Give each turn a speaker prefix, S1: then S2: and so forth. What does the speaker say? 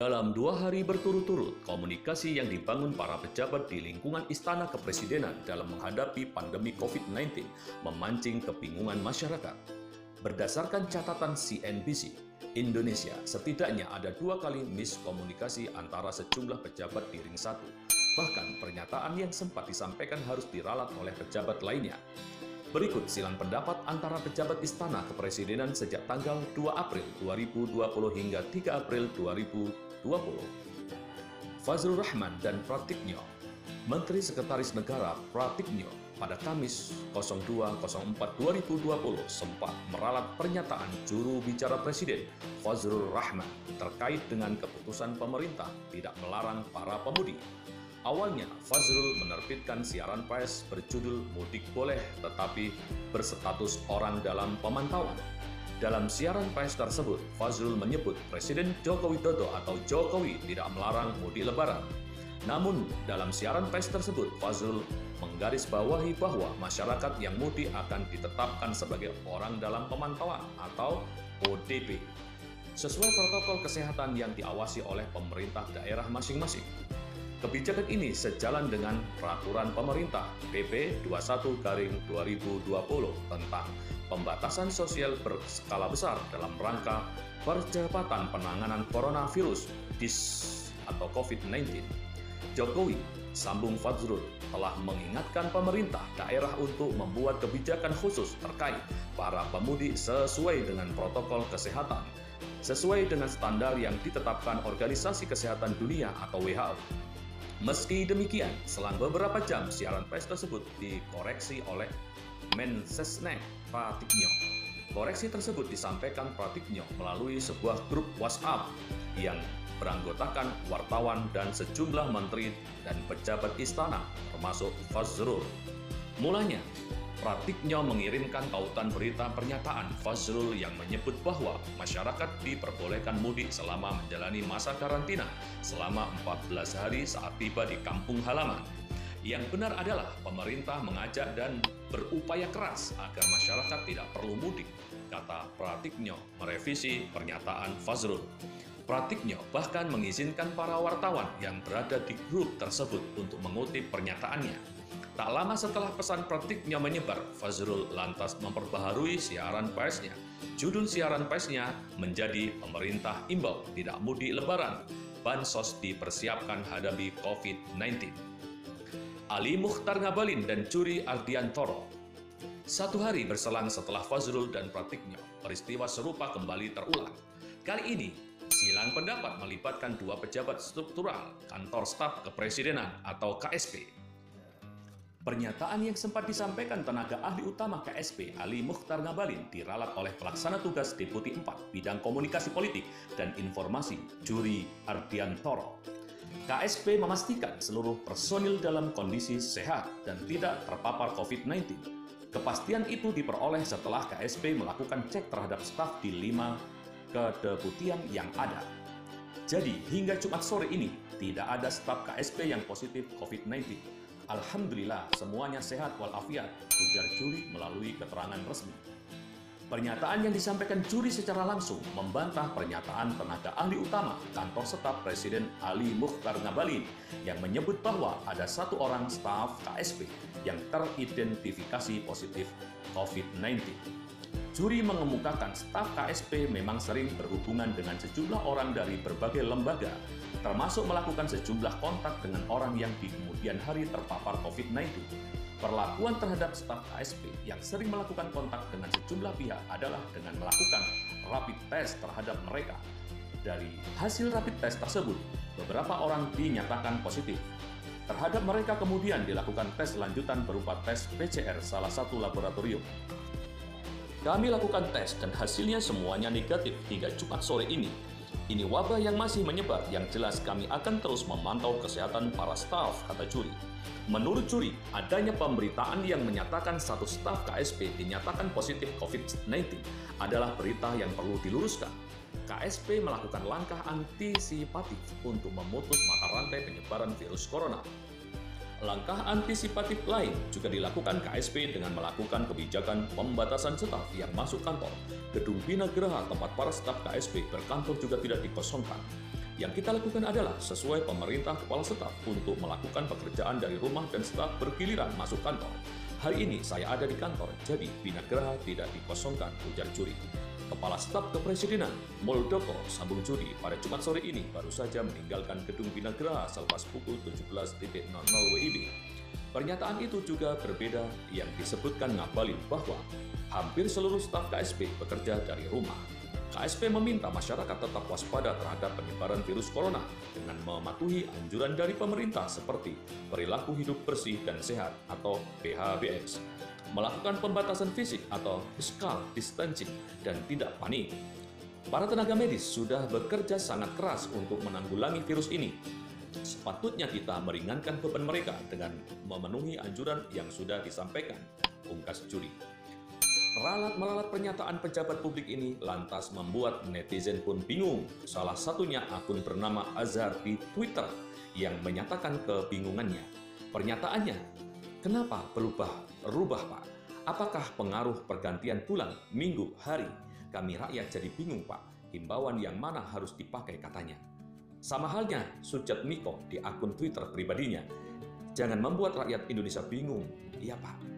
S1: Dalam 2 hari berturut-turut, komunikasi yang dibangun para pejabat di lingkungan Istana Kepresidenan dalam menghadapi pandemi COVID-19 memancing kebingungan masyarakat. Berdasarkan catatan CNBC, Indonesia setidaknya ada 2 kali miskomunikasi antara sejumlah pejabat di ring 1. Bahkan pernyataan yang sempat disampaikan harus diralat oleh pejabat lainnya. Berikut silang pendapat antara pejabat Istana Kepresidenan sejak tanggal 2 April 2020 hingga 3 April 2020. Fazrul Rahman dan Pratikno. Menteri Sekretaris Negara Pratikno pada Kamis 02.04.2020 sempat meralat pernyataan juru bicara Presiden Fazrul Rahman terkait dengan keputusan pemerintah tidak melarang para pemudi. Awalnya, Fazrul menerbitkan siaran pers berjudul Mudik Boleh Tetapi Berstatus Orang Dalam Pemantauan. Dalam siaran pers tersebut, Fazrul menyebut Presiden Joko Widodo atau Jokowi tidak melarang mudik lebaran. Namun, dalam siaran pers tersebut, Fazrul menggarisbawahi bahwa masyarakat yang mudik akan ditetapkan sebagai orang dalam pemantauan atau ODP, sesuai protokol kesehatan yang diawasi oleh pemerintah daerah masing-masing. Kebijakan ini sejalan dengan peraturan pemerintah PP 21/2020 tentang pembatasan sosial berskala besar dalam rangka percepatan penanganan coronavirus atau COVID-19. Jokowi, sambung Fazrul, telah mengingatkan pemerintah daerah untuk membuat kebijakan khusus terkait para pemudik sesuai dengan protokol kesehatan, sesuai dengan standar yang ditetapkan Organisasi Kesehatan Dunia atau WHO. Meski demikian, selang beberapa jam siaran pers tersebut dikoreksi oleh Mensesnek Pratikno. Koreksi tersebut disampaikan Pratikno melalui sebuah grup WhatsApp yang beranggotakan wartawan dan sejumlah menteri dan pejabat istana, termasuk Fazrul. Mulanya, Pratikno mengirimkan tautan berita pernyataan Fazrul yang menyebut bahwa masyarakat diperbolehkan mudik selama menjalani masa karantina selama 14 hari saat tiba di kampung halaman. Yang benar adalah pemerintah mengajak dan berupaya keras agar masyarakat tidak perlu mudik, kata Pratikno merevisi pernyataan Fazrul. Pratikno bahkan mengizinkan para wartawan yang berada di grup tersebut untuk mengutip pernyataannya. Tak lama setelah pesan Pratikno menyebar, Fazrul lantas memperbaharui siaran persnya. Judul siaran persnya menjadi Pemerintah Imbau Tidak Mudik Lebaran, Bansos Dipersiapkan Hadapi COVID-19. Ali Mukhtar Ngabalin dan Juri Ardiantoro. 1 hari berselang setelah Fazrul dan Pratikno, peristiwa serupa kembali terulang. Kali ini, silang pendapat melibatkan 2 pejabat struktural Kantor Staf Kepresidenan atau KSP. Pernyataan yang sempat disampaikan tenaga ahli utama KSP Ali Mukhtar Ngabalin diralat oleh pelaksana tugas Deputi 4 Bidang Komunikasi Politik dan Informasi Juri Ardiantoro. KSP memastikan seluruh personil dalam kondisi sehat dan tidak terpapar COVID-19. Kepastian itu diperoleh setelah KSP melakukan cek terhadap staf di 5 kedeputian yang ada. Jadi, hingga Jumat sore ini, tidak ada staf KSP yang positif COVID-19. Alhamdulillah, semuanya sehat walafiat, ujar Juri melalui keterangan resmi. Pernyataan yang disampaikan Juri secara langsung membantah pernyataan tenaga ahli utama Kantor Staf Presiden Ali Mukhtar Ngabalin yang menyebut bahwa ada 1 orang staf KSP yang teridentifikasi positif COVID-19. Juri mengemukakan staf KSP memang sering berhubungan dengan sejumlah orang dari berbagai lembaga, termasuk melakukan sejumlah kontak dengan orang yang di kemudian hari terpapar COVID-19. Perlakuan terhadap staf KSP yang sering melakukan kontak dengan sejumlah pihak adalah dengan melakukan rapid test terhadap mereka. Dari hasil rapid test tersebut, beberapa orang dinyatakan positif. Terhadap mereka kemudian dilakukan tes lanjutan berupa tes PCR salah satu laboratorium. Kami lakukan tes dan hasilnya semuanya negatif hingga Jumat sore ini. Ini wabah yang masih menyebar, yang jelas kami akan terus memantau kesehatan para staf, kata Juri. Menurut Juri, adanya pemberitaan yang menyatakan 1 staf KSP dinyatakan positif COVID-19 adalah berita yang perlu diluruskan. KSP melakukan langkah antisipatif untuk memutus mata rantai penyebaran virus corona. Langkah antisipatif lain juga dilakukan KSP dengan melakukan kebijakan pembatasan staf yang masuk kantor. Gedung Bina Geraha tempat para staf KSP berkantor juga tidak dikosongkan. Yang kita lakukan adalah sesuai pemerintah kepala staf untuk melakukan pekerjaan dari rumah dan staf bergiliran masuk kantor. Hari ini saya ada di kantor, jadi Binagraha tidak dikosongkan, ujar Juri. Kepala Staf Kepresidenan Muldoko Sambung Juri pada Jumat sore ini baru saja meninggalkan gedung Binagraha selepas pukul 17.00 WIB. Pernyataan itu juga berbeda yang disebutkan Ngabalin bahwa hampir seluruh staf KSP bekerja dari rumah. KSP meminta masyarakat tetap waspada terhadap penyebaran virus corona dengan mematuhi anjuran dari pemerintah seperti perilaku hidup bersih dan sehat atau PHBS, melakukan pembatasan fisik atau physical distancing, dan tidak panik. Para tenaga medis sudah bekerja sangat keras untuk menanggulangi virus ini. Sepatutnya kita meringankan beban mereka dengan memenuhi anjuran yang sudah disampaikan, ungkas Juri. Melalat pernyataan pejabat publik ini lantas membuat netizen pun bingung. Salah satunya akun bernama Azhar di Twitter yang menyatakan kebingungannya. Pernyataannya, kenapa berubah Pak? Apakah pengaruh pergantian bulan, minggu, hari? Kami rakyat jadi bingung Pak, himbauan yang mana harus dipakai katanya. Sama halnya Sujat Miko di akun Twitter pribadinya. Jangan membuat rakyat Indonesia bingung. Iya Pak,